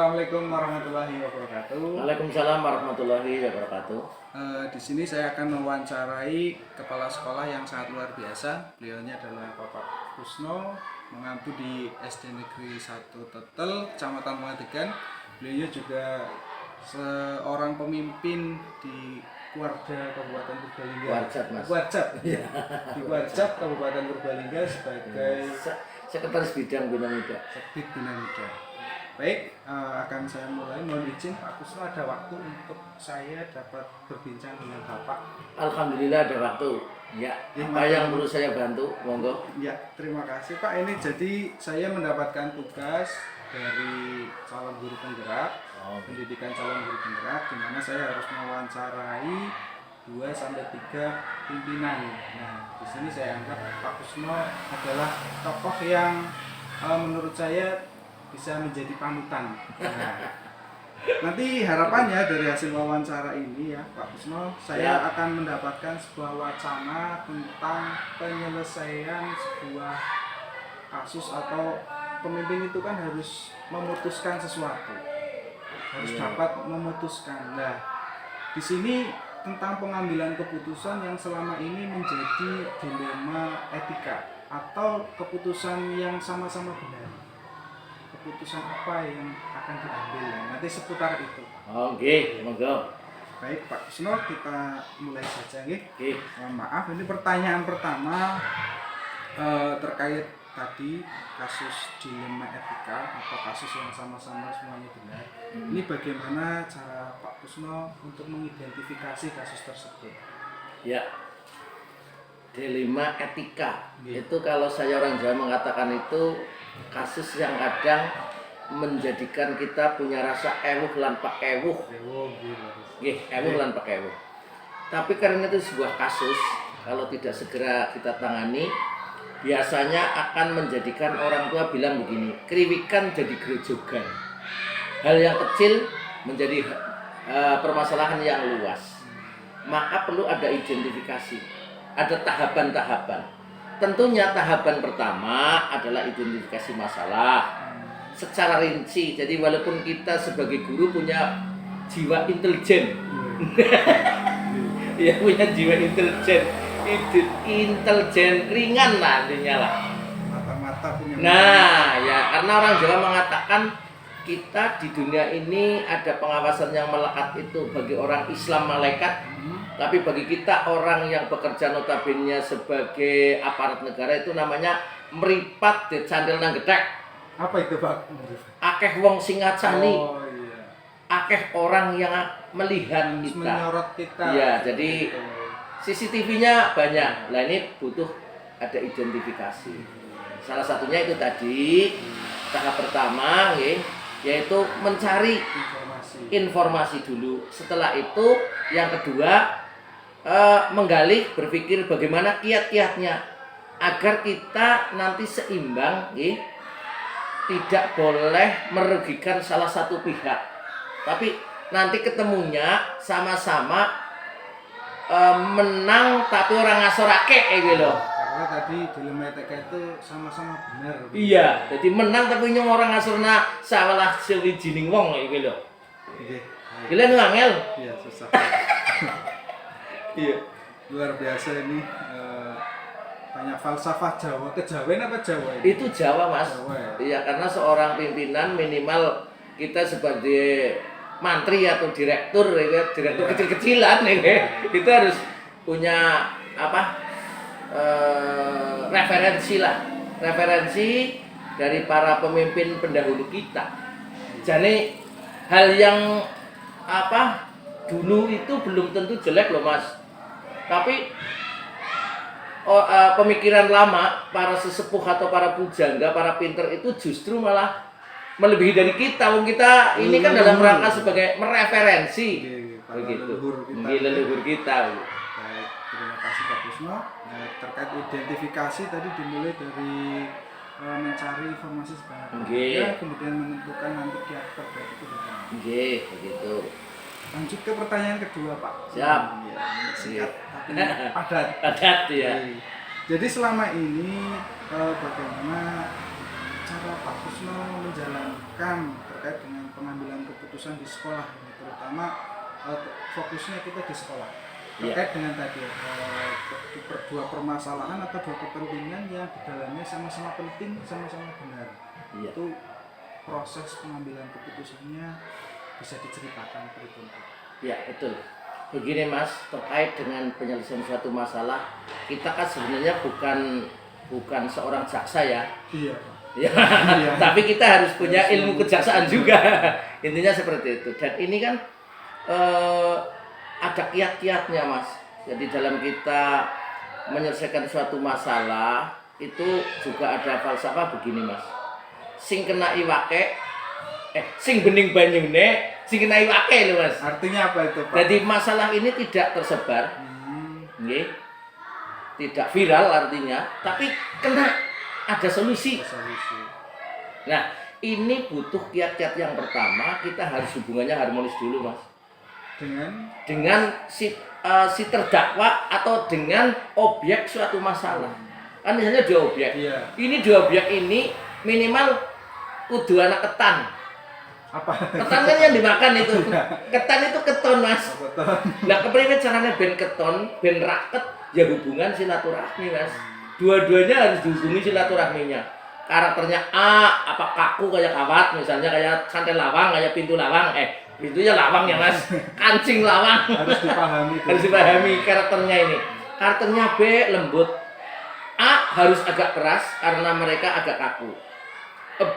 Assalamualaikum warahmatullahi wabarakatuh. Waalaikumsalam warahmatullahi wabarakatuh. Di sini saya akan mewawancarai kepala sekolah yang sangat luar biasa. Beliaunya adalah Bapak Kusno, mengaku di SD Negeri 1 Tetel, Kecamatan Pangadegan. Beliau juga seorang pemimpin di Kuarda Kabupaten Purbalingga. Warjat, Mas. Warjat, ya. Di Warjat Kabupaten Purbalingga sebagai Sekretaris Bidang Bina Muda. Sekbid Bina Muda. Baik, akan saya mulai. Mohon izin Pak Kusno, ada waktu untuk saya dapat berbincang dengan Bapak. Alhamdulillah ada waktu. Ya, apa yang perlu saya bantu? Monggo. Ya, terima kasih Pak. Ini jadi saya mendapatkan tugas dari calon guru penggerak, pendidikan calon guru penggerak, di mana saya harus mewawancarai 2-3 pimpinan. Nah, di sini saya anggap Pak Kusno adalah tokoh yang menurut saya bisa menjadi panutan. Nah, nanti harapannya dari hasil wawancara ini ya Pak Kusno, saya akan mendapatkan sebuah wacana tentang penyelesaian sebuah kasus, atau pemimpin itu kan harus memutuskan sesuatu, harus dapat memutuskan. Nah, di sini tentang pengambilan keputusan yang selama ini menjadi dilema etika atau keputusan yang sama-sama benar. Keputusan apa yang akan diambil, nanti seputar itu. Oke, monggo. Baik Pak Kusno, kita mulai saja nggih. Oke. Maaf, ini pertanyaan pertama terkait tadi kasus dilema etika atau kasus yang sama-sama semuanya benar. Ini bagaimana cara Pak Kusno untuk mengidentifikasi kasus tersebut? Ya. Dilema etika. Itu kalau saya orang Jawa mengatakan itu kasus yang kadang menjadikan kita punya rasa ewuh lan pak ewuh. Nggih, ewuh lan pak ewuh. Tapi karena itu sebuah kasus, kalau tidak segera kita tangani, biasanya akan menjadikan orang tua bilang begini, kriwikan jadi gerojogan. Hal yang kecil menjadi permasalahan yang luas. Maka perlu ada identifikasi, ada tahapan-tahapan. Tentunya tahapan pertama adalah identifikasi masalah secara rinci. Jadi walaupun kita sebagai guru punya jiwa intelijen, ya punya jiwa intelijen, intelijen ringan lah artinya lah. Mata-mata punya. Nah, ya karena orang Jawa mengatakan kita di dunia ini ada pengawasan yang melekat itu bagi orang Islam malaikat. Tapi bagi kita orang yang bekerja notabene sebagai aparat negara itu namanya meripat di candil nang gedek. Apa itu Pak? Akeh wong sing ngacani. Oh iya. Akeh orang yang melihat kita. Menyorot kita. Ya, jadi CCTV-nya banyak. Lah ini butuh ada identifikasi. Salah satunya itu tadi tahap pertama yaitu mencari informasi dulu. Setelah itu yang kedua menggali, berpikir bagaimana kiat-kiatnya agar kita nanti seimbang, tidak boleh merugikan salah satu pihak, tapi nanti ketemunya sama-sama menang tapi orang ngasorake gitu. Karena tadi dilema etika itu sama-sama benar. Iya, jadi menang tapi nyong orang ngasorna salah sewijining wong gitu. Nggih. Gila nu angel. Iya, susah. Iya. Luar biasa ini, banyak falsafah Jawa. Kejawen apa Jawa ini? Itu Jawa, Mas. Jawa, ya? Iya, karena seorang pimpinan minimal kita sebagai mantri atau direktur kecil-kecilan itu harus punya apa? Referensi lah. Referensi dari para pemimpin pendahulu kita. Jadi hal yang apa? Dulu itu belum tentu jelek loh, Mas. Tapi pemikiran lama para sesepuh atau para pujangga, para pinter itu justru malah melebihi dari kita. Wong kita ini kan dalam rangka sebagai mereferensi begitu. Leluhur kita. Baik, terima kasih Pak Kusno. Terkait identifikasi tadi dimulai dari mencari informasi sebanyak-banyaknya, kemudian menentukan nanti kiat terbaik itu bagaimana. Nggih, begitu. Lanjut ke pertanyaan kedua Pak. Siap. Ya, singkat tapi padat. Padat ya. Jadi selama ini bagaimana cara Pak Kusno menjalankan terkait dengan pengambilan keputusan di sekolah, terutama fokusnya kita di sekolah terkait dengan tadi dua permasalahan atau dua kepentingan yang di dalamnya sama-sama penting, sama-sama benar. Itu proses pengambilan keputusannya bisa diceritakan berikut. Ya, betul. Begini Mas, terkait dengan penyelesaian suatu masalah, kita kan sebenarnya bukan seorang jaksa ya. Iya. Ya, tapi kita harus punya ilmu kejaksaan juga. Intinya seperti itu. Dan ini kan ada kiat-kiatnya Mas. Jadi dalam kita menyelesaikan suatu masalah itu juga ada falsafah begini Mas. Sing kena iwake, sing bening banyune, sing kena iwake lho Mas. Artinya apa itu Pak? Jadi masalah ini tidak tersebar, nggih. Tidak viral artinya, tapi kena ada solusi. Nah, ini butuh kiat-kiat yang pertama, kita harus hubungannya harmonis dulu Mas. Dengan si terdakwa atau dengan objek suatu masalah. Kan misalnya dua objek. Iya. Ini dua objek ini minimal kudu anak ketan. Apa? Ketan kan yang dimakan itu. Ketan itu keton Mas. Keton. Nah, kepriwe caranya ben keton, ben raket, ya hubungan silaturahmi Mas. Dua-duanya harus dihubungi silaturahminya. Karakternya A, apa kaku kayak kawat, misalnya kayak santai lawang, kayak pintu lawang, pintunya lawang ya Mas, kancing lawang. Harus dipahami. Harus dipahami karakternya ini. Karakternya B lembut. A harus agak keras karena mereka agak kaku.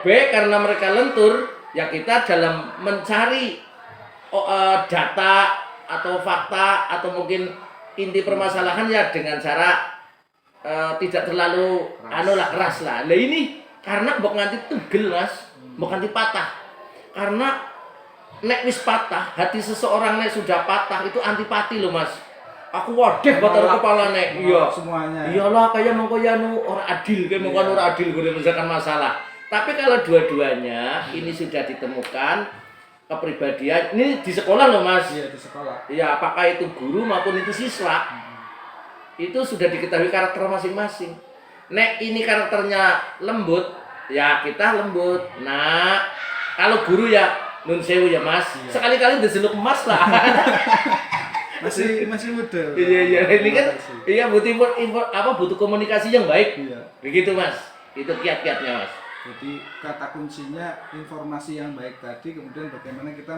B karena mereka lentur, ya kita dalam mencari data atau fakta atau mungkin inti permasalahan ya dengan cara tidak terlalu keras lah. Nah ini karena mbok nganti tugel Mas, mbok nganti patah. Karena nek wis patah, hati seseorang nek sudah patah itu antipati loh Mas. Aku waduh batar kepala nek. Iya semuanya. Iyalah kayak mongko ya ora adil, kayak mongko ora adil gue menyelesaikan masalah. Tapi kalau dua-duanya ini sudah ditemukan kepribadian, ini di sekolah loh Mas. Iya, di sekolah. Iya, apakah itu guru maupun itu siswa. Itu sudah diketahui karakter masing-masing. Nek ini karakternya lembut, ya kita lembut. Nah, kalau guru ya nun sewu ya Mas. Iya. Sekali-kali diseluk Mas lah. masih muda. Iya, ini kan iya butuh komunikasi yang baik. Iya. Begitu Mas. Itu kiat-kiatnya Mas. Jadi kata kuncinya informasi yang baik tadi, kemudian bagaimana kita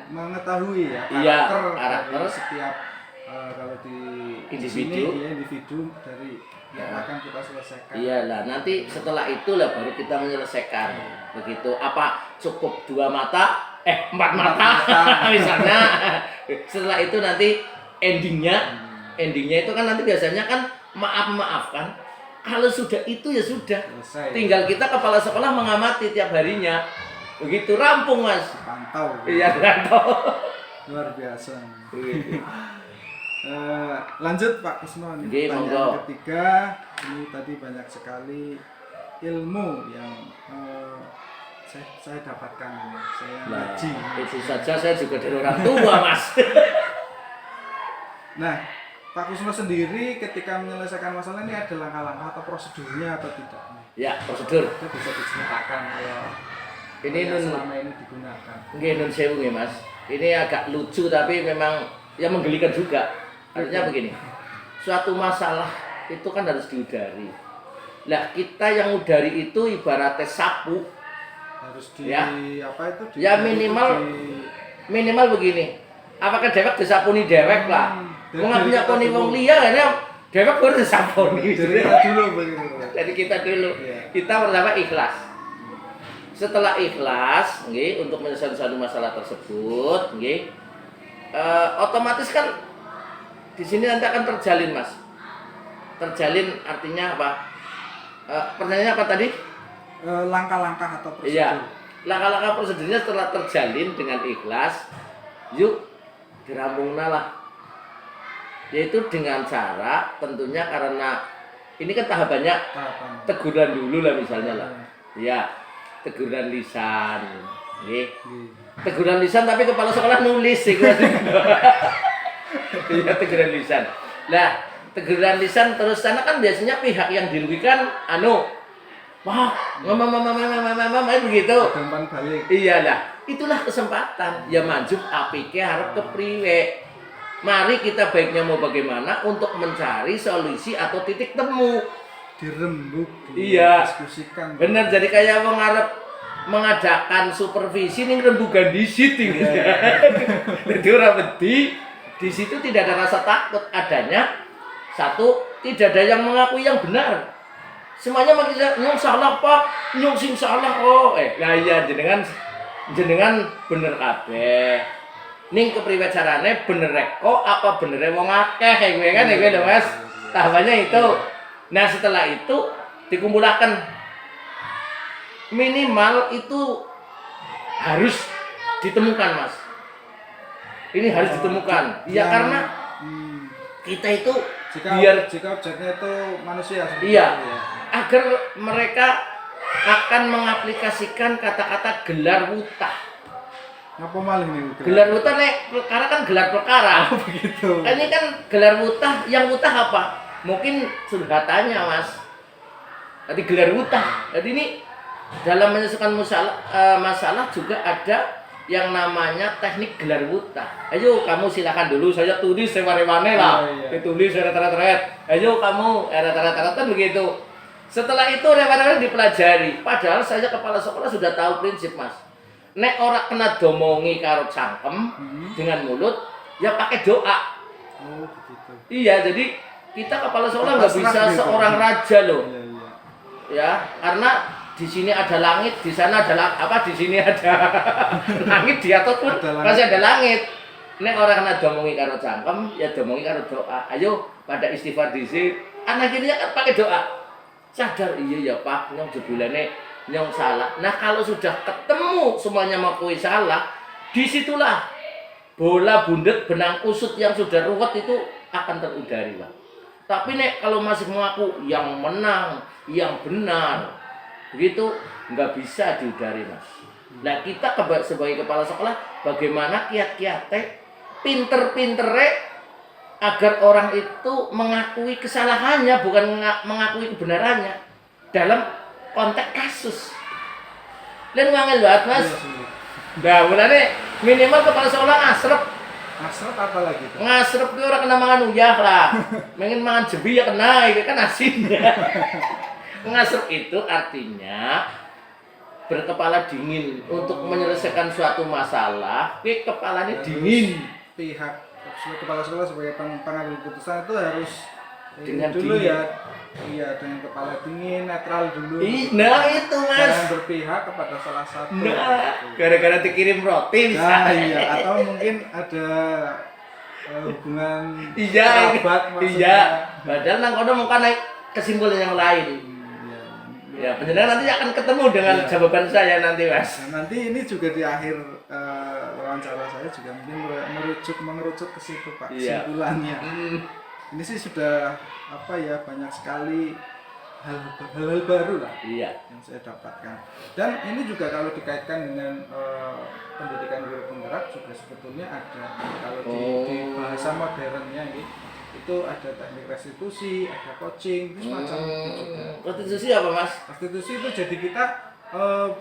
mengetahui ya karakter dari setiap kalau di individu dari yang akan kita selesaikan. Iya lah, nanti setelah itu lah baru kita menyelesaikan. Begitu. Apa cukup 2 mata? 4 mata misalnya. Setelah itu nanti endingnya itu kan nanti biasanya kan maaf kan. Kalau sudah itu ya sudah. Selesai. Tinggal kita kepala sekolah mengamati tiap harinya. Begitu rampung Mas. Pantau. Iya, pantau. Luar biasa. Lanjut Pak Kusno, pertanyaan ketiga. Ini tadi banyak sekali ilmu yang saya dapatkan ini. Saya ngaji. Itu saja saya juga dari orang tua Mas. Nah, Pak Kusno sendiri ketika menyelesaikan masalah ini ada langkah-langkah atau prosedurnya atau tidak? Ya, prosedur. Itu bisa diceritakan kalau ini selama ini digunakan. Nggih nun sewu nggih Mas. Ini agak lucu tapi memang ya menggelikan juga. Artinya begini. Suatu masalah itu kan harus diudari. Lah kita yang udari itu ibaratnya sapu. Harus apa itu? Ya minimal begini. Apakah dewek disapuni dewek lah. Wong nyaponi wong liya kan dewek baru disapuni. Jadi kita dulu. Kita pertama ikhlas. Setelah ikhlas, nggih, untuk menyelesaikan suatu masalah tersebut, nggih, otomatis kan di sini nanti akan terjalin, Mas. Terjalin artinya apa? Pertanyaannya apa tadi? Langkah-langkah atau prosedur. Iya, langkah-langkah prosedurnya setelah terjalin dengan ikhlas, yuk dirampungna lah. Yaitu dengan cara tentunya karena ini kan tahapannya teguran dulu lah misalnya lah. Ya, teguran lisan. Nggih. Teguran lisan tapi kepala sekolah nulis sih. Iya, teguran lisan. Lah, teguran lisan terus sana kan biasanya pihak yang dirugikan wah, main begitu. Ada umpan balik. Iya lah, itulah kesempatan. Ya manjuk apike harap kepriwe. Mari kita baiknya mau bagaimana untuk mencari solusi atau titik temu. Dirembuk, Iya. didiskusikan. Bener, jadi kayak wong arep mengadakan supervisi ning rembugan disit ini. Jadi ora wedi, di situ tidak ada rasa takut, adanya satu, tidak ada yang mengakui yang benar. Semuanya makin nyong salah Pak, nyong sing salah kok. Nah iya jenengan bener kabeh. Ning kepriwe carane bener kok apa benere wong akeh kowe kan kowe lho Mas. Tahapannya itu. Nah, setelah itu dikumpulkan minimal itu harus ditemukan Mas. Ini harus ditemukan. Ya karena kita itu jika objeknya itu manusia iya, ya. Agar mereka akan mengaplikasikan kata-kata gelar wutah. Ngapa malih nih? Gelar wutah nek perkara kan gelar perkara. Oh, begitu. Ini kan gelar wutah, yang wutah apa? Mungkin sudah tanya Mas. Tadi gelar wutah. Jadi ini dalam menyelesaikan masalah juga ada yang namanya teknik gelar wutah. Ayo kamu silakan dulu, saya tulis sewane-wane lah. Ditulis seret-seret. Ayo kamu seret-seret begitu. Setelah itu rewan-rewan dipelajari. Padahal saya kepala sekolah sudah tahu prinsip Mas. Nek ora kena domongi karo cangkem dengan mulut, ya pakai doa. Oh, begitu. Iya, jadi kita kepala sekolah nggak bisa seorang raja loh. Iya, iya. Ya, karena di sini ada langit, di sana ada di sini ada langit, di atas pun masih ada langit. Nek orang kena domongi karo cangkem, ya domongi karo doa. Ayo pada istighfar dhisik. Anak ini kan pakai doa. Sadar iya ya Pak, nyong jebulane nyong salah. Nah, kalau sudah ketemu semuanya mengakui salah, disitulah bola bundet benang kusut yang sudah ruwet itu akan terudari Pak. Tapi nek kalau masih mengaku yang menang, yang benar, begitu nggak bisa diudari Mas. Nah kita sebagai kepala sekolah bagaimana kiat-kiatnya pinter-pintere agar orang itu mengakui kesalahannya bukan mengakui kebenarannya dalam konteks kasus. Lain ngangel banget Mas. Nah mulane minimal kepala sekolah ngasrep. Ngasrep apa lagi tuh? Ngasrep itu orang kena mangan uyah lah. Pengen mangan jebi ya kena, itu kan asinnya. Ngasrep itu artinya berkepala dingin untuk menyelesaikan suatu masalah. Kepalanya dingin. Pihak kepala sekolah sebagai pengambil keputusan itu harus dengan dulu dingin. ya. Iya, dengan kepala dingin, netral dulu. Nah itu Mas. Jangan berpihak kepada salah satu. Nah, gara-gara dikirim roti Nah, misalnya. iya, atau mungkin ada hubungan Iya, kerabat maksudnya. iya. Padahal nang kono mau naik kesimpulan yang lain. Iya. Ya, penjenengan nanti akan ketemu dengan jawaban saya nanti, Mas. Nah, nanti ini juga di akhir wawancara saya juga mungkin mengerucut ke situ Pak, Iya. kesimpulannya. Ini sih sudah banyak sekali hal-hal baru lah Iya. yang saya dapatkan. Dan ini juga kalau dikaitkan dengan pendidikan guru penggerak juga sebetulnya ada kalau di bahasa modernnya ini itu ada teknik restitusi, ada coaching, itu semacam itu juga. Restitusi apa Mas? Restitusi itu jadi kita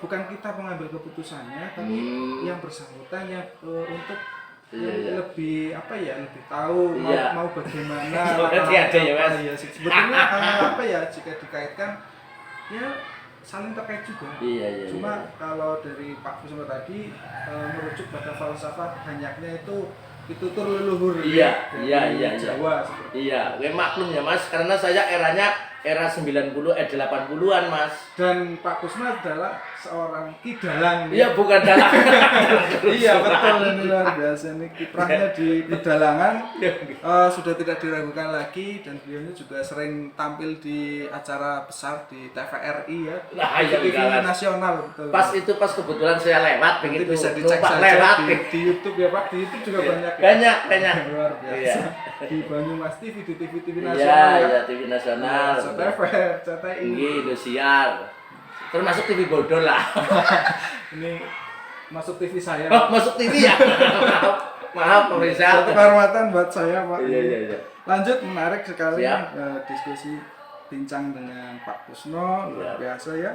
bukan kita mengambil keputusannya, tapi yang bersangkutan yang untuk lebih lebih tahu mau bagaimana Berarti ada ya Mas. ya sebetulnya jika dikaitkan ya saling terkait juga. Iya. Cuma kalau dari Pak Kusuma tadi merujuk pada falsafah banyaknya itu ditutur leluhur dari Jawa seperti Iya, gue maklum ya Mas, karena saya era 90 80-an Mas. Dan Pak Kusma adalah seorang kidalang. Iya, bukan dalang. Iya betul, ini luar biasa ini kiprahnya di pedalangan sudah tidak diragukan lagi dan beliau juga sering tampil di acara besar di TVRI ya. Nah, iya, TV jalan. nasional betul. Pas kebetulan saya lewat Nanti begitu. bisa dicek Numpak saja lewat. di YouTube ya Pak, di YouTube juga banyak. Banyak. Luar biasa. Iya. Di Banyumas TV, di TV nasional. Iya, TV nasional. TVR, CTI. Ini Indosiar. Termasuk TV bodol lah. Ini masuk TV saya. Oh, masuk TV ya. Maaf pemirsa. Satu kehormatan buat saya Pak. Iya. Lanjut, menarik sekali Siap. diskusi bincang dengan Pak Kusno, luar biasa ya.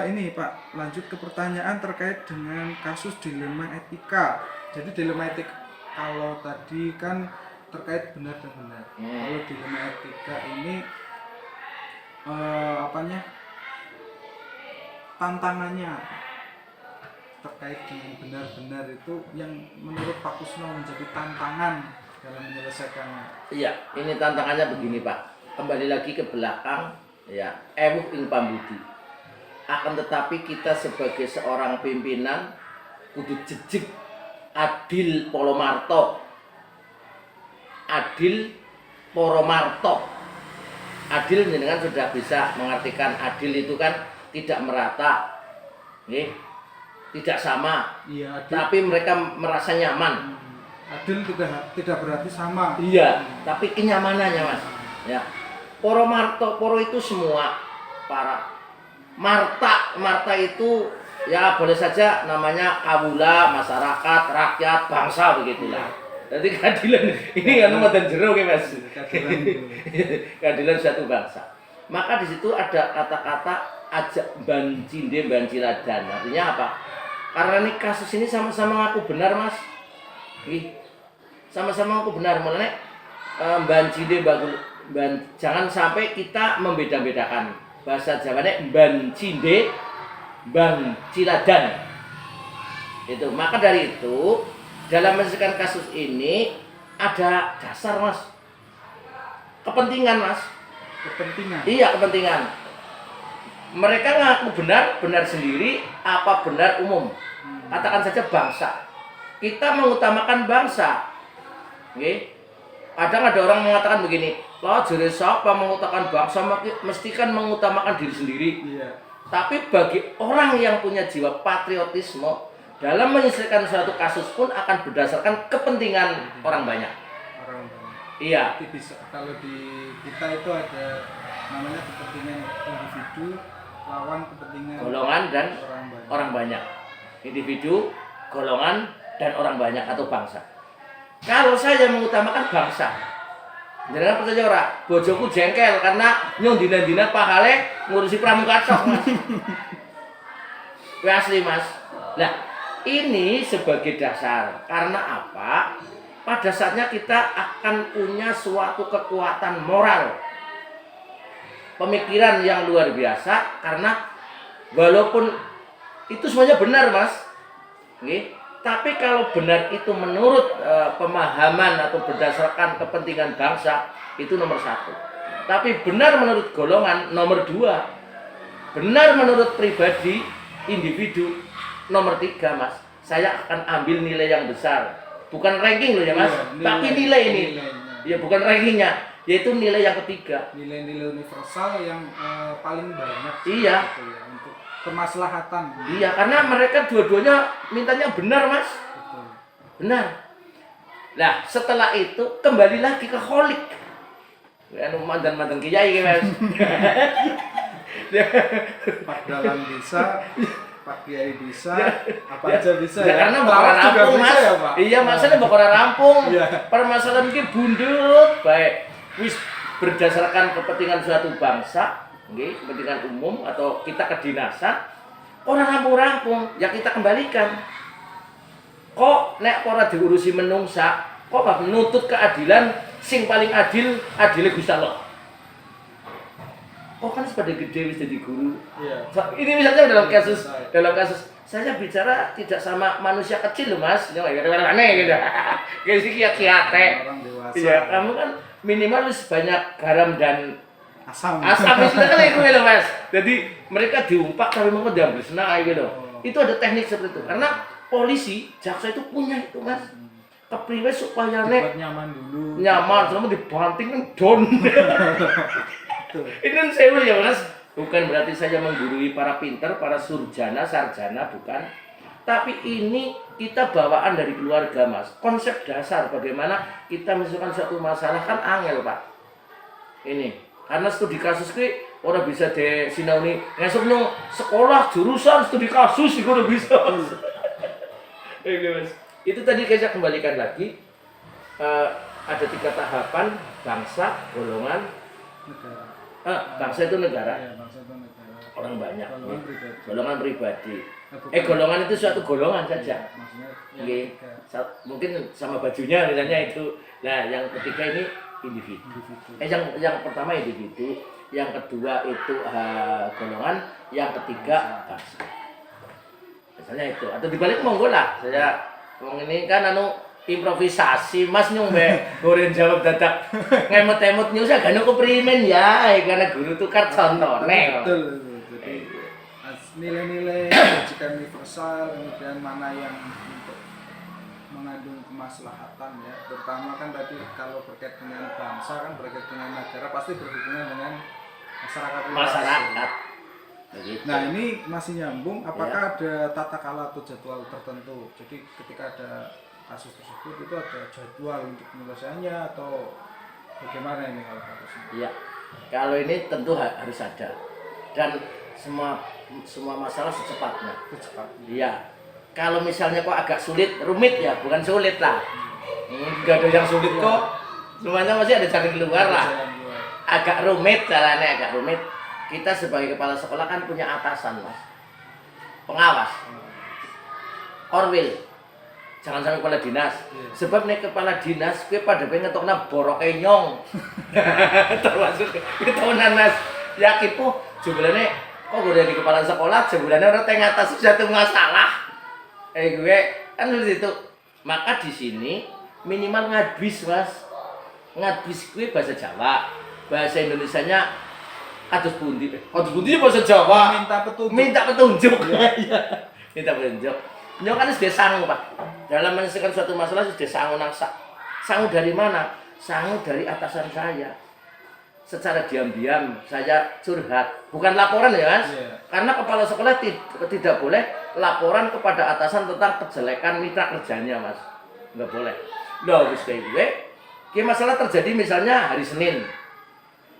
Ini Pak, lanjut ke pertanyaan terkait dengan kasus dilema etika. Jadi dilema etika kalau tadi kan terkait benar dan benar. Kalau dilema etika ini apanya? Tantangannya terkait dengan benar-benar itu yang menurut Pak Kusno menjadi tantangan dalam menyelesaikan. Iya, ini tantangannya begini Pak. Kembali lagi ke belakang, ya, ewuh ing pambudi. Akan tetapi kita sebagai seorang pimpinan kudu jejeg adil polomarto. Adil poromarto. Adil dengan sudah bisa mengartikan adil itu kan tidak merata, tidak sama, Iya, adil. tapi mereka merasa nyaman. Adil tidak berarti sama. Iya, tapi kenyamanannya Mas. Ya, poromarto, poro itu semua para marta itu ya boleh saja namanya kawula, masyarakat, rakyat, bangsa begitulah. Jadi keadilan ini kan dan jero Mas. Keadilan suatu bangsa. Maka di situ ada kata-kata ajak bancinde banciladan. Artinya apa? Karena ini kasus ini sama-sama ngaku benar Mas. Sama-sama ngaku benar. Mulane bancinde jangan sampai kita membeda-bedakan. Bahasa Jawanya bancinde banciladan. Itu. Maka dari itu dalam menyelesaikan kasus ini ada dasar Mas. Kepentingan Mas. Kepentingan. Iya, kepentingan. Mereka ngaku benar sendiri, apa benar umum. Katakan saja bangsa. Kita mengutamakan bangsa. Kadang ada orang mengatakan begini, lah jadi siapa mengutamakan bangsa mesti kan mengutamakan diri sendiri. Iya. Tapi bagi orang yang punya jiwa patriotisme, dalam menyelesaikan suatu kasus pun akan berdasarkan kepentingan orang banyak. Orang banyak. Iya. Jadi bisa kalau di kita itu ada namanya kepentingan individu lawan kepentingan Golongan dan orang banyak. Individu, golongan dan orang banyak atau bangsa. Kalau saya mengutamakan bangsa, jangan percaya ora, bojoku jengkel karena nyong dina-dina pahale ngurusi pramuka tok Mas. Kuwi asli Mas. Nah, ini sebagai dasar. Karena apa? Pada saatnya kita akan punya suatu kekuatan moral, pemikiran yang luar biasa. Karena walaupun itu semuanya benar Mas, tapi kalau benar itu menurut pemahaman atau berdasarkan kepentingan bangsa, itu nomor satu. Tapi benar menurut golongan nomor dua. Benar menurut pribadi, individu nomor tiga Mas. Saya akan ambil nilai yang besar. Bukan ranking loh ya Mas, tapi nilai ini. Ya bukan rankingnya, yaitu nilai yang ketiga. Nilai-nilai universal yang paling banyak. Iya. Gitu ya, untuk kemaslahatan. Iya, karena mereka dua-duanya mintanya benar Mas. Betul. Benar. Nah, setelah itu kembali lagi ke holik. Anu mantan-mantan kiai Mas. Pak dalam bisa, Pak Kiai bisa, apa aja bisa Ya, ya. karena bakal rampung Mas. Ya, Pak? Iya, masalah bakal rampung. Iya. Permasalahan ini bundut baik. Wis berdasarkan kepentingan suatu bangsa, kepentingan umum atau kita kedinasan, orang rampung-rampung, ya kita kembalikan. Kok nek ora diurusi menungsa, kok bak menuntut keadilan sing paling adil Gusti Allah. Kok kan sepada gede wis jadi guru. Iya. Ini misalnya dalam kasus saya bicara tidak sama manusia kecil loh Mas, yang aneh gitu. Kayak sih kiat-kiate. Orang dewasa. Iya, kamu kan minimal harus banyak garam dan Asam. itu kan itu loh Mas. Jadi mereka diumpak tapi mau diambil senang gitu. Itu ada teknik seperti itu. Karena polisi, jaksa itu punya itu Mas. Kepriwe supaya Buat nyaman dulu. nyaman, sama dibanting kan don. Ini sewu ya Mas. Bukan berarti saya menggurui para pinter, para sarjana, bukan. Tapi ini kita bawaan dari keluarga Mas. Konsep dasar bagaimana kita menyelesaikan suatu masalah kan angel Pak. Ini karena studi kasus ki orang bisa de sinauni ngesuk nang sekolah jurusan studi kasus itu udah bisa. Oke Mas. Itu tadi saya kembalikan lagi. Ada 3 tahapan: bangsa, golongan, Bangsa itu negara. Iya, bangsa itu negara. Orang banyak. Golongan pribadi. Golongan pribadi. Bukan. Golongan itu suatu golongan saja. Maksudnya Oke. yang ketiga, Mungkin sama bajunya misalnya itu. Nah, yang ketiga ini individu. individu. Yang pertama individu, yang kedua itu golongan, yang ketiga bangsa. Misalnya itu. Atau dibalik monggo lah. Saya ngomong ini kan improvisasi Mas nyung goreng jawab dadak ngemot-emot nyung saya gak keprimen ya karena guru tukar contoh Betul. Jadi nilai-nilai kebajikan universal, kemudian mana yang untuk mengandung kemaslahatan ya. Terutama kan tadi kalau berkait dengan bangsa kan berkait dengan negara pasti berhubungan dengan masyarakat luas. masyarakat. Begitu. Nah ini masih nyambung. Apakah ada tata kala atau jadwal tertentu? Jadi ketika ada kasus tersebut itu ada jadwal untuk penyelesaiannya atau bagaimana ini kalau harusnya? Iya. Kalau ini tentu harus ada dan semua masalah secepatnya. Iya. Kalau misalnya kok agak sulit, rumit ya, bukan sulit lah. Enggak ada yang sulit kok. Semuanya masih ada jalan keluar lah. Agak rumit caranya, agak rumit. Kita sebagai kepala sekolah kan punya atasan, Mas. Pengawas. Orwil. Jangan sampai kepala dinas. Sebab nih kepala dinas gue pada pengen ngetokna boroke nyong. Termasuk kita nanas ya kipu jumlahnya kok gue dari kepala sekolah sebulannya orang tengah atas satu masalah. Gue kan seperti itu. Maka di sini minimal ngadbis, Mas. Ngadbis gue bahasa Jawa. Bahasa Indonesianya atus pundi. Atus pundi bahasa Jawa. Minta petunjuk. Iya. Minta petunjuk. Nyok kan sudah sangu, Pak. Dalam menyelesaikan suatu masalah sudah sangu nangsa. Sangu dari mana? Sangu dari atasan saya. Secara diam-diam saya curhat. Bukan laporan ya, Mas. Karena kepala sekolah tidak boleh laporan kepada atasan tentang kejelekan mitra kerjanya, Mas. Enggak boleh. Loh, wis kayak gue masalah terjadi misalnya hari Senin.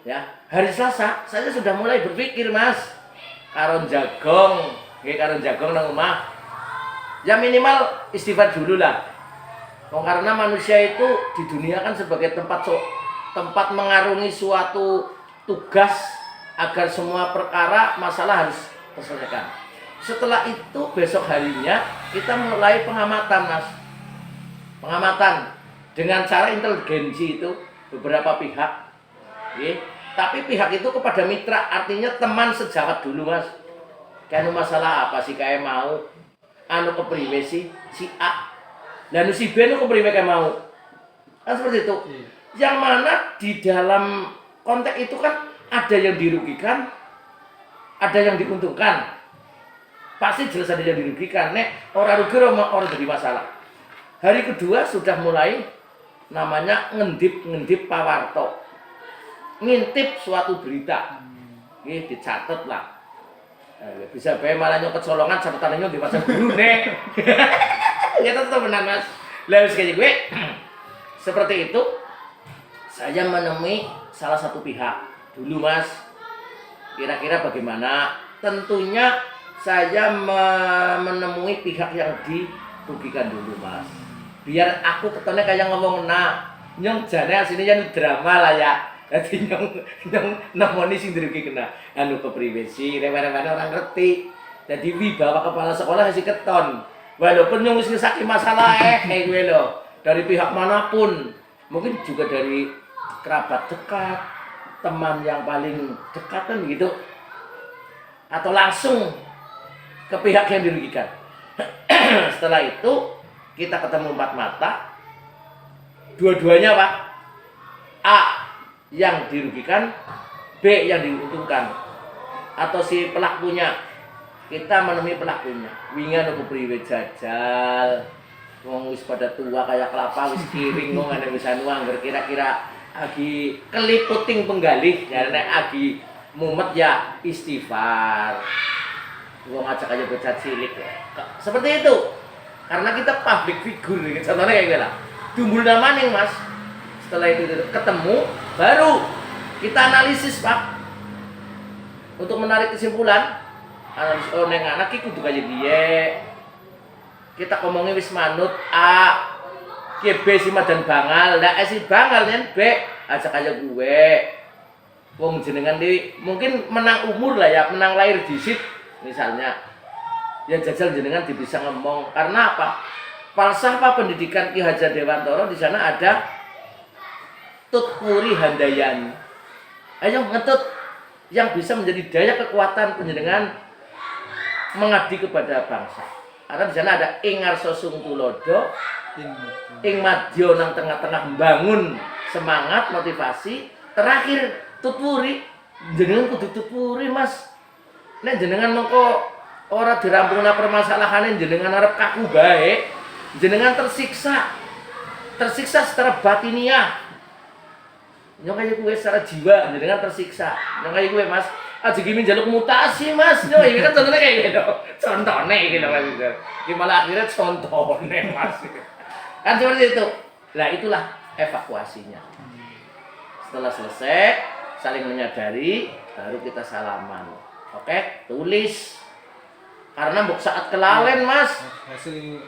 Ya, hari Selasa saya sudah mulai berpikir, Mas. Karon jagong, karon jagong nang omah. Ya minimal istighfar dulu lah. Karena manusia itu di dunia kan sebagai tempat mengarungi suatu tugas agar semua perkara masalah harus terselesaikan. Setelah itu besok harinya kita mulai pengamatan, Mas. Pengamatan dengan cara inteligensi itu beberapa pihak. Tapi pihak itu kepada mitra, artinya teman sejawat dulu, Mas. Kayak masalah apa sih kayak mau kepriwe si A dan si B kepriwe kayak mau kan seperti itu. Yang mana di dalam konteks itu kan ada yang dirugikan ada yang diuntungkan, pasti jelas ada yang dirugikan. Nek orang rugi orang jadi masalah. Hari kedua sudah mulai namanya ngendip pawarto, ngintip suatu berita ini dicatat lah. Bisa bae malah nyokot solongan catatan nyok di pasang guru nek. Kita tetap benar, Mas. Lah wis gue seperti itu saya menemui salah satu pihak dulu, Mas. Kira-kira bagaimana? Tentunya saya menemui pihak yang dirugikan dulu, Mas. Biar aku ketone kayak ngomong nyong jane aslinya drama lah ya. Jadi nyong namoni sing dirugi kena kepriwe sih rewer-rewer orang ngerti. Jadi wibawa kepala sekolah masih keton. Walaupun nyong wis ngesaki masalah gue lho dari pihak manapun. Mungkin juga dari kerabat dekat, teman yang paling dekat kan gitu. Atau langsung ke pihak yang dirugikan. Setelah itu kita ketemu empat mata. Dua-duanya, Pak. A yang dirugikan, B yang diuntungkan, atau si pelakunya. Kita menemui pelakunya. Wingan aku priwe jajal, wong wis pada tua kayak kelapa wis kiring wong ana wis anu angger kira-kira agi keliputing penggalih karena agi mumet ya istighfar. Wong ngajak aja bocah cilik ya. Seperti itu. Karena kita public figure contohnya kayak gitu lah. Tumbul namanya, Mas. Setelah itu ketemu, baru kita analisis, Pak. Untuk menarik kesimpulan, analisis neng anak iki kudu kaya piye. Kita ngomongin wis manut A, B si madan bangal, lah si bangal nen B aja kaya gue. Wong jenengan di mungkin menang umur lah ya, menang lahir disit misalnya. Ya jajal jenengan bisa ngomong karena apa? Falsafah pendidikan Ki Hajar Dewantara di sana ada Tutpuri Handayani. Ayo ngetut yang bisa menjadi daya kekuatan penjenengan mengabdi kepada bangsa. Karena di sana ada ing ngarsa sung tulodo, ing madya nang tengah-tengah membangun semangat, motivasi, terakhir tutpuri. Jenengan kudu tutpuri, Mas. Nek jenengan mengko ora dirampungna permasalahane jenengan arep kaku bae, jenengan tersiksa. Tersiksa secara batiniah. Nyong kaya gue secara jiwa, jenengan tersiksa. Nyong kaya gue, Mas. Aja gini jaluk mutasi, Mas. Nyong ini kan contohnya kayak gitu. Contohnya gitu Mas. Gimana akhirnya contohnya, Mas. Kan seperti itu. Nah, itulah evakuasinya. Setelah selesai, saling menyadari, baru kita salaman. Oke, tulis. Karena mbok saat kelalen, Mas. Hasil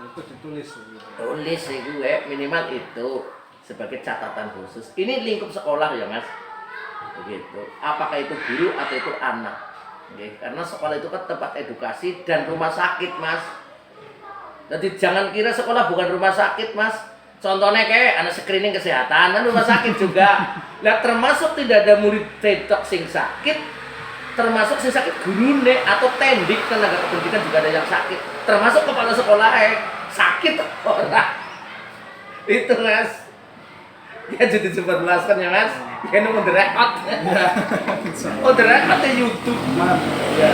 itu ditulis. Tulis sih gue, minimal itu sebagai catatan khusus. Ini lingkup sekolah ya, Mas. Begitu. Apakah itu guru atau itu anak? Oke. Karena sekolah itu kan tempat edukasi dan rumah sakit, Mas. Jadi jangan kira sekolah bukan rumah sakit, Mas. Contohnya kayak anak screening kesehatan kan rumah sakit juga. Nah, termasuk tidak ada murid TikTok sing sakit, termasuk sing sakit gurune atau tendik tenaga kependidikan juga ada yang sakit. Termasuk kepala sekolah sakit orang. Itu, Mas. Ya jadi sempat jelaskan ya, Mas. Ya nomor direkod. Oh, direkod di YouTube. Ya.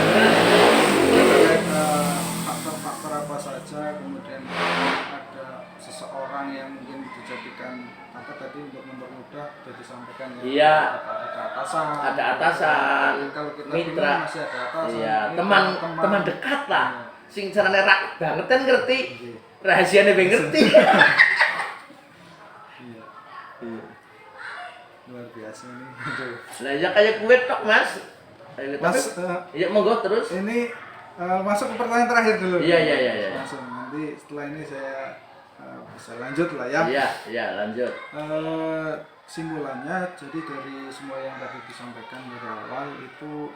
Faktor-faktor apa saja, kemudian ada seseorang yang mungkin dijadikan apa tadi untuk mempermudah sudah disampaikan ya. Iya. Ada atasan. Ada atasan. Kalau kita mitra. bingung masih ada atasan. Iya, teman dekat lah. Iya. Sing carane rak banget kan ngerti. Rahasiane ben ngerti. Iya. Luar biasa ini. Lah ya kayak kue tok, Mas. Mas, Iya monggo terus. ini masuk ke pertanyaan terakhir dulu. Iya. Langsung nanti setelah ini saya bisa lanjut lah ya. Iya, lanjut. Simpulannya jadi dari semua yang tadi disampaikan dari awal itu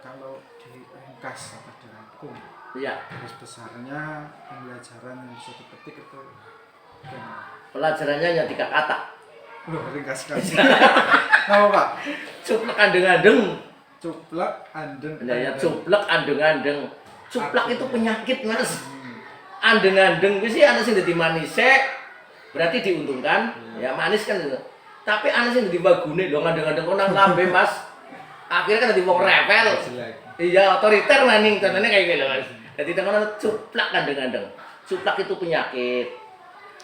kalau diringkas atau dirangkum, Iya. garis besarnya pembelajaran yang bisa dipetik itu gimana? Pelajarannya hanya 3 kata. Loh, ringkas sekali. Apa Pak? Cuplak andeng-andeng. Cuplak andeng. Ya, cuplak andeng-andeng. Cuplak itu penyakit, Mas. Andeng-andeng itu sih ana sing dadi manis berarti diuntungkan. Ya manis kan itu. Tapi ana sing dadi bagune lho andeng-andeng kok nang lambe, Mas. Akhirnya kan dadi wong rebel. Iya, otoriter maning contohnya kayak gitu, Mas. Jadi teman-teman cuplak andeng-andeng. Cuplak itu penyakit.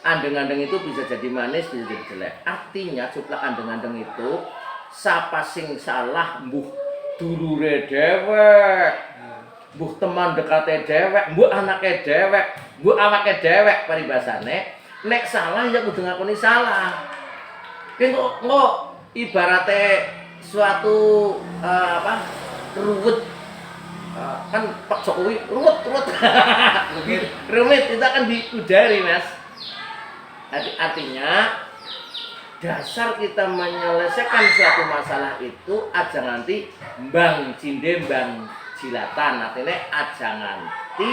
Andeng-andeng itu bisa jadi manis, bisa jadi jelek. Artinya cuplak andeng-andeng itu sapa sing salah mbuh dulure dewek, mbuh teman dekate dewek, mbuh anake dewek, mbuh awake dewek paribasane. Nek salah ya kudu ngakoni salah. Ki kok ibarate suatu ruwet kan Pak Jokowi ruwet rumit itu akan diudari, Mas. Artinya dasar kita menyelesaikan suatu masalah itu aja nanti mbang cinde mbang jilatan, artinya aja nanti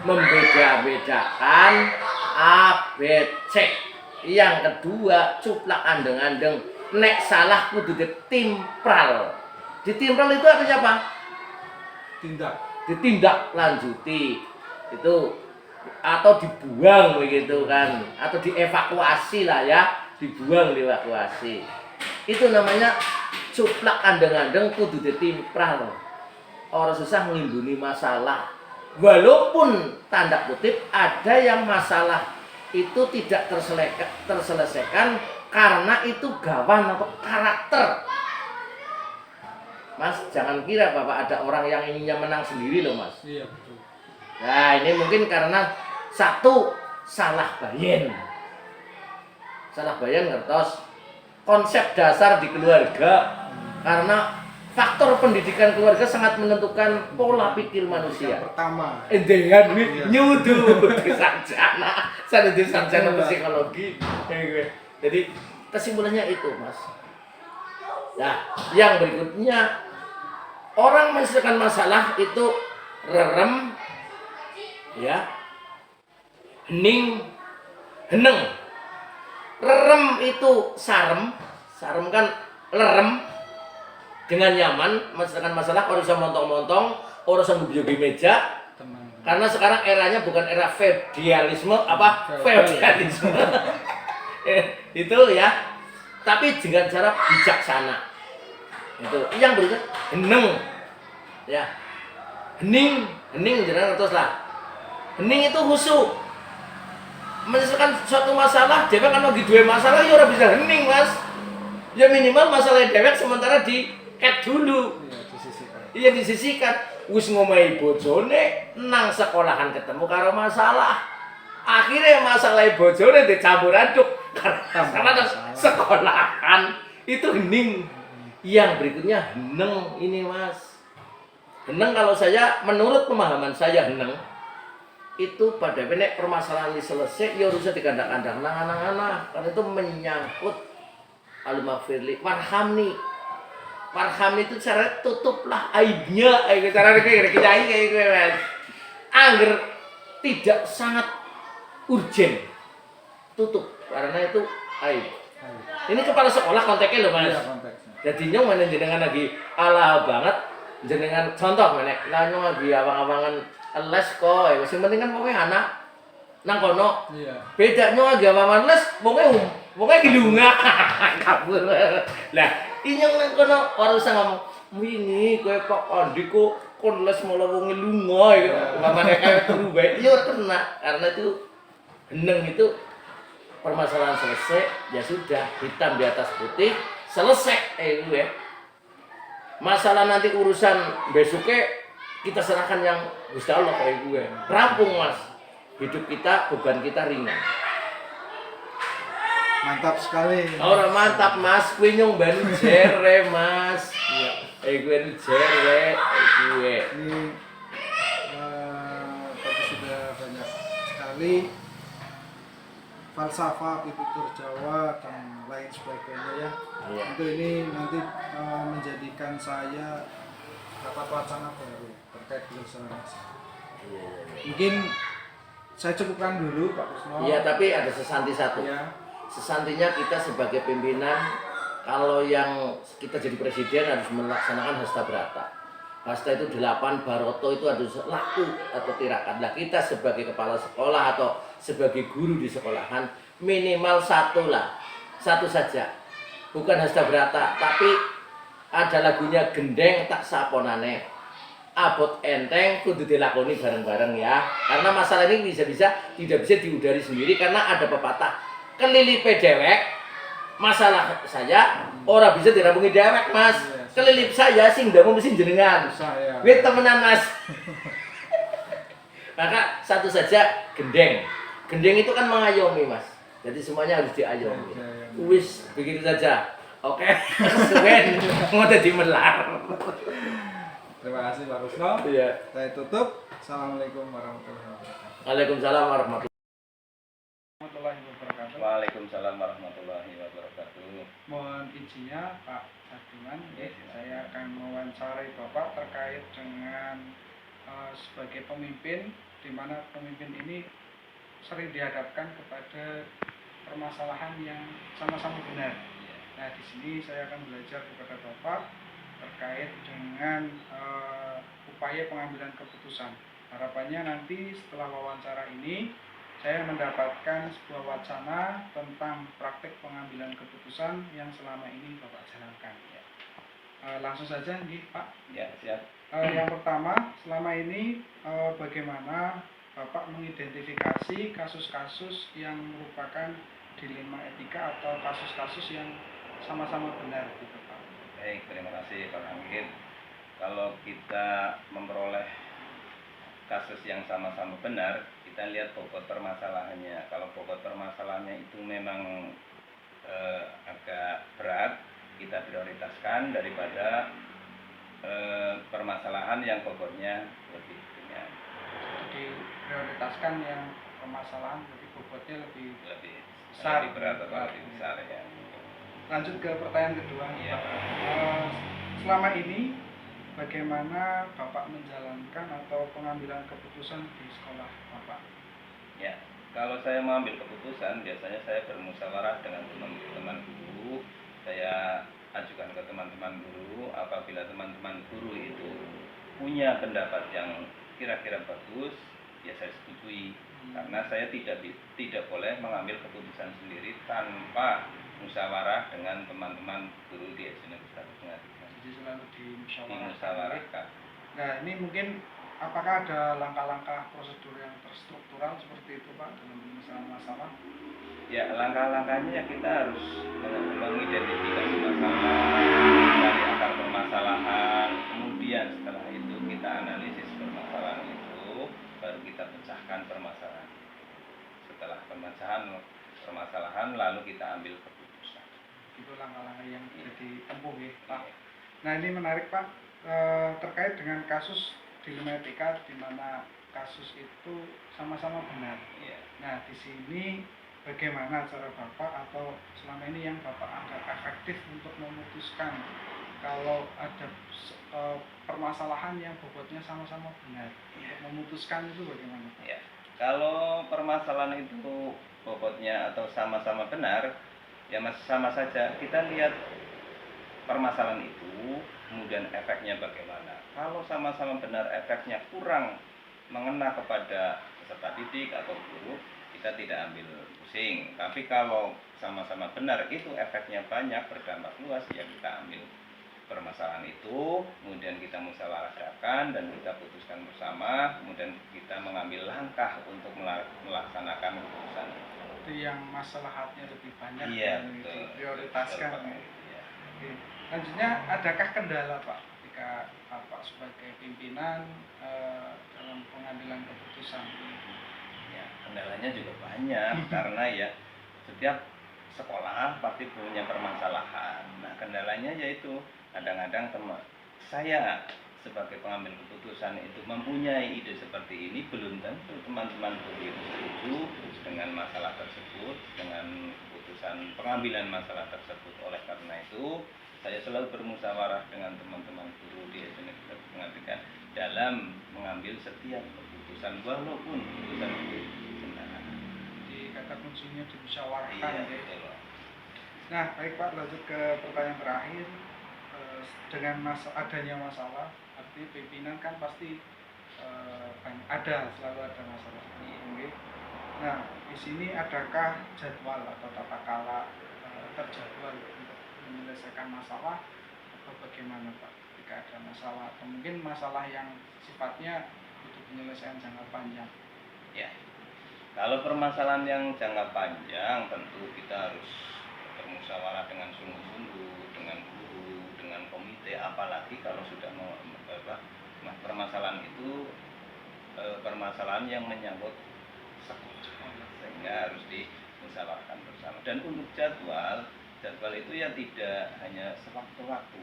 membeda-bedakan A, B, C. Yang kedua cuplak andeng-andeng, nek salah kudu ditimpral. Ditimpral itu artinya apa? Ditindak lanjuti itu atau dibuang begitu kan, atau dievakuasi lah ya, dibuang, dievakuasi. Itu namanya cuplak andeng-andeng kudu ditimpral. Orang susah ngimbuni masalah. Walaupun tanda kutip ada yang masalah itu tidak terselesaikan karena itu gawan atau karakter. Mas, jangan kira Bapak ada orang yang inginnya menang sendiri loh, Mas. Iya, betul. Nah, ini mungkin karena satu salah bayen. Salah bayen ngertos konsep dasar di keluarga. Karena faktor pendidikan keluarga sangat menentukan pola pikir manusia. Yang pertama. Dengan nyudu sarjana, saya jadi sarjana psikologi. Jadi kesimpulannya itu, Mas. Nah, yang berikutnya orang menyelesaikan masalah itu rerem, ya, hening, heneng. Rerem itu sarem, sarem kan lerem dengan nyaman menyelesaikan masalah, orang usah montong-montong, orang usah ngebiyogi meja. Tenang. Karena sekarang eranya bukan era feudalisme, feudalisme. Itu ya. Tapi dengan cara bijaksana. Itu yang berikut heneng. Ya. Hening jenengan terus lah. Hening itu khusyuk. Menyelesaikan suatu masalah, dewek kan lagi dua masalah ya ora bisa hening, Mas. Ya minimal masalah dewek sementara di cut dulu. Iya, disisihkan. Iya disisikan. Wis ngomahi bojone nang sekolahan ketemu karo masalah. Akhirnya masalah bojone dicampur aduk karena sekolahan itu hening. Yang berikutnya heneng ini, Mas. Heneng kalau saya menurut pemahaman saya heneng itu pada benek permasalahan ini selesai ya harusnya dikandang-kandang anak-anak karena itu menyangkut al-mafirli warhamni. Warhamni itu cara tutuplah aibnya, cara kayak gitu, Mas. Angger tidak sangat urgen tutup karena itu aib. Ini kepala sekolah konteksnya loh, Mas. Iya, konteksnya. Jadi nyong mana jenengan lagi ala banget jenengan contoh mana lah nyong lagi awang-awangan les kok yang penting kan pokoknya anak nang kono Iya. beda nyong lagi awangan les pokoknya gilunga kabur lah ini nyong nang kono orang usah ngomong ini kowe Pak Andi kok kon les malah wong lunga gitu mamane kayak turu bae iya kena karena itu heneng itu permasalahan selesai ya sudah hitam di atas putih selesai itu ya. Masalah nanti urusan besoknya kita serahkan yang Gusti Allah kayak gue. Rampung, Mas. Hidup kita, beban kita ringan. Mantap sekali. Orang mantap, Mas. Kuwi nyong ben jere, Mas. Iya. Gue jere, gue. Ini tadi sudah banyak sekali falsafah, pitutur Jawa dan lain sebagainya ya. Iya. Untuk ini nanti menjadikan saya dapat wacana baru terkait dengan masalah. Iya. Mungkin saya cukupkan dulu Pak Kusno. Iya, tapi ada sesanti satu. Ya. Sesantinya kita sebagai pimpinan, kalau yang kita jadi presiden harus melaksanakan hasta berata. Hasta itu 8, baroto itu harus laku atau tirakat. Nah kita sebagai kepala sekolah atau sebagai guru di sekolahan minimal satu lah, satu saja. Bukan hasta berata, tapi ada lagunya gendeng tak saponane. Abot enteng kudu dilakoni bareng-bareng ya. Karena masalah ini bisa-bisa tidak bisa diudari sendiri karena ada pepatah kelilipe dewek. Masalah saya orang bisa dirampungi dewek, Mas. Kelilip saya sing ndamung mesti jenengan. Saya. Wis temenan, Mas. Maka satu saja gendeng. Gendeng itu kan mengayomi, Mas. Jadi semuanya harus diayomi. Wis begitu saja. Oke. Suwen mau jadi melar. Terima kasih Pak Kusno. Iya. Saya tutup. Assalamualaikum warahmatullahi wabarakatuh. Waalaikumsalam warahmatullahi wabarakatuh. Waalaikumsalam warahmatullahi wabarakatuh. Mohon izinnya Pak Agungan, saya akan mewawancarai Bapak terkait dengan sebagai pemimpin, di mana pemimpin ini sering dihadapkan kepada permasalahan yang sama-sama benar. Nah, di sini saya akan belajar kepada Bapak terkait dengan upaya pengambilan keputusan. Harapannya nanti setelah wawancara ini saya mendapatkan sebuah wacana tentang praktek pengambilan keputusan yang selama ini Bapak jalankan. Ya. Langsung saja nih Pak. Ya, siap. Yang pertama, selama ini bagaimana Bapak mengidentifikasi kasus-kasus yang merupakan dilema etika atau kasus-kasus yang sama-sama benar gitu Pak. Baik, terima kasih Pak Angin. Kalau kita memperoleh kasus yang sama-sama benar, kita lihat pokok permasalahannya. Kalau pokok permasalahannya itu memang agak berat, kita prioritaskan daripada permasalahan yang pokoknya lebih ringan. Jadi prioritaskan yang permasalahan lebih bobotnya lebih Lebih besar, berat atau lebih besar ya. lanjut ke pertanyaan kedua. Iya. Selama ini bagaimana Bapak menjalankan atau pengambilan keputusan di sekolah Bapak? Ya, kalau saya mengambil keputusan, biasanya saya bermusyawarah dengan teman-teman guru. Saya ajukan ke teman-teman guru. Apabila teman-teman guru itu punya pendapat yang kira-kira bagus, ya saya setujui. Karena saya tidak boleh mengambil keputusan sendiri tanpa musyawarah dengan teman-teman guru di SD Negeri 1 Pengadilan. Jadi selalu dimusyawarahkan. Dimusyawarahkan. Nah, ini mungkin apakah ada langkah-langkah prosedur yang terstruktural seperti itu Pak dalam penyelesaian masalah? Ya, langkah-langkahnya ya kita harus mengidentifikasi masalah, dari akar permasalahan, kemudian setelah itu kita analisis permasalahan itu, baru kita pecahkan permasalahan. Setelah permasalahan lalu kita ambil keputusan. Itu langkah-langkah yang bisa ditempuh ya Pak. Nah, ini menarik Pak, terkait dengan kasus dilema etika di mana kasus itu sama-sama benar. Ya. Nah, di sini bagaimana cara Bapak atau selama ini yang Bapak anggap efektif untuk memutuskan kalau ada permasalahan yang bobotnya sama-sama benar? Untuk memutuskan itu bagaimana Pak? Ya. Kalau permasalahan itu bobotnya atau sama-sama benar, ya masih sama saja. Kita lihat permasalahan itu, kemudian efeknya bagaimana. Kalau sama-sama benar efeknya kurang mengena kepada peserta didik atau guru, kita tidak ambil pusing. Tapi kalau sama-sama benar itu efeknya banyak, berdampak luas, ya kita ambil permasalahan itu, kemudian kita musyawarahkan dan kita putuskan bersama, kemudian kita mengambil langkah untuk melaksanakan keputusan. Itu yang masalahnya lebih banyak, Iya, yang betul. diprioritaskan. Betul, Pak. Ya. Oke. Lanjutnya, adakah kendala Pak ketika Bapak sebagai pimpinan dalam pengambilan keputusan? Ya, kendalanya juga banyak karena ya setiap sekolah pasti punya permasalahan. Nah, kendalanya yaitu kadang-kadang saya sebagai pengambil keputusan itu mempunyai ide seperti ini, belum tentu teman-teman guru itu setuju dengan masalah tersebut, dengan keputusan pengambilan masalah tersebut. Oleh karena itu, saya selalu bermusyawarah dengan teman-teman guru di SD Negeri 1 Pengadilan dalam mengambil setiap keputusan, walaupun keputusan itu benar. Jadi kata kuncinya dimusyawarahkan. Iya, Ya. betul. Nah, baik Pak, lanjut ke pertanyaan terakhir. Dengan adanya masalah, artinya pimpinan kan pasti selalu ada masalah. Oke. Nah, di sini adakah jadwal atau tata kala terjadwal untuk menyelesaikan masalah atau bagaimana Pak? Jika ada masalah atau mungkin masalah yang sifatnya butuh penyelesaian jangka panjang. Ya, kalau permasalahan yang jangka panjang tentu kita harus bermusyawarah dengan sungguh-sungguh, dengan guru, dengan komite, apalagi kalau sudah permasalahan itu permasalahan yang menyangkut sekolah, sehingga harus dimusyawarahkan bersama. Dan untuk jadwal itu ya tidak hanya sewaktu-waktu,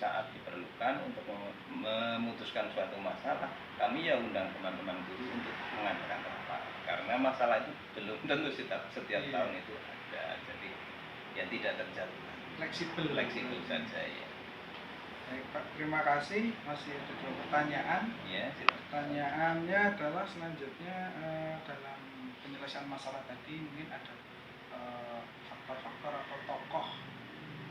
saat diperlukan untuk memutuskan suatu masalah, kami ya undang teman-teman guru untuk mengadakan rapat, karena masalah itu belum tentu setiap tahun itu ada, jadi ya tidak terjadwal, fleksibel saja ya. Baik Pak, terima kasih. Masih ada 2 pertanyaan. Ya, silakan. Pertanyaannya adalah selanjutnya dalam penyelesaian masalah tadi mungkin ada faktor-faktor atau tokoh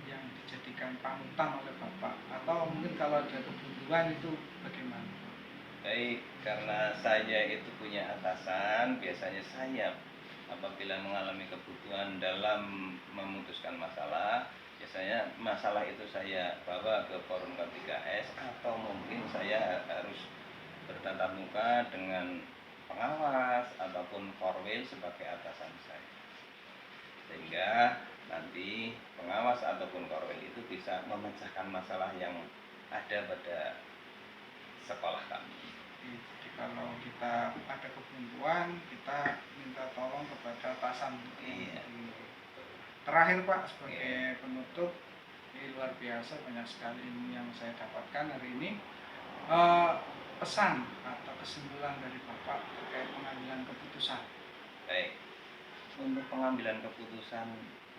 yang dijadikan panutan oleh Bapak, atau mungkin kalau ada kebutuhan itu bagaimana? Baik, karena saya itu punya atasan, biasanya saya apabila mengalami kebutuhan dalam memutuskan masalah, biasanya masalah itu saya bawa ke forum K3S, atau mungkin saya harus bertatap muka dengan pengawas ataupun korwil sebagai atasan saya, sehingga nanti pengawas ataupun korwil itu bisa memecahkan masalah yang ada pada sekolah kami. Jadi kalau kita ada kebuntuan, kita minta tolong kepada atasan. Iya. Terakhir Pak, sebagai penutup, ini luar biasa banyak sekali ilmu yang saya dapatkan hari ini. Pesan atau kesimpulan dari Bapak terkait pengambilan keputusan. Baik, untuk pengambilan keputusan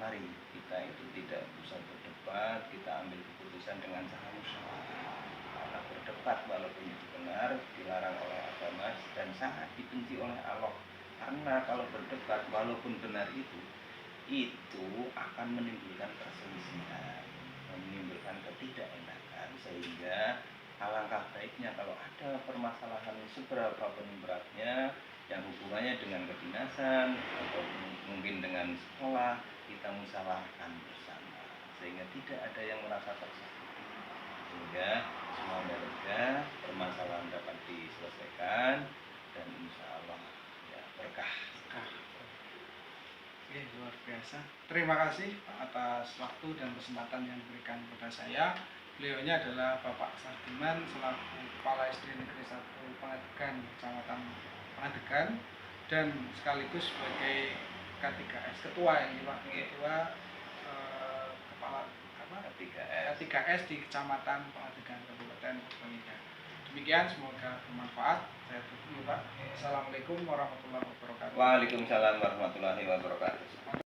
mari kita itu tidak usah berdebat, kita ambil keputusan dengan cara musyawarah. Karena berdebat walaupun itu benar dilarang oleh agama dan sangat dibenci oleh Allah. Karena kalau berdebat walaupun benar itu akan menimbulkan perselisihan, menimbulkan ketidakenakan, sehingga alangkah baiknya kalau ada permasalahan seberapapun beratnya yang hubungannya dengan kedinasan atau mungkin dengan sekolah, kita musyawarahkan bersama sehingga tidak ada yang merasa tersakiti, sehingga semuanya lega, permasalahan dapat diselesaikan dan insya Allah ya berkah. Oke, luar biasa. Terima kasih Pak atas waktu dan kesempatan yang diberikan kepada saya. Beliaunya adalah Bapak Sardiman selaku Kepala SD Negeri 1 Pangadegan, Kecamatan Pangadegan, dan sekaligus sebagai K3S Ketua ini Pak, Ketua Kepala K3S di Kecamatan Pangadegan, Kabupaten Purbalingga. Demikian, semoga bermanfaat. Saya tutup dulu Pak. Assalamualaikum warahmatullahi wabarakatuh. Waalaikumsalam warahmatullahi wabarakatuh.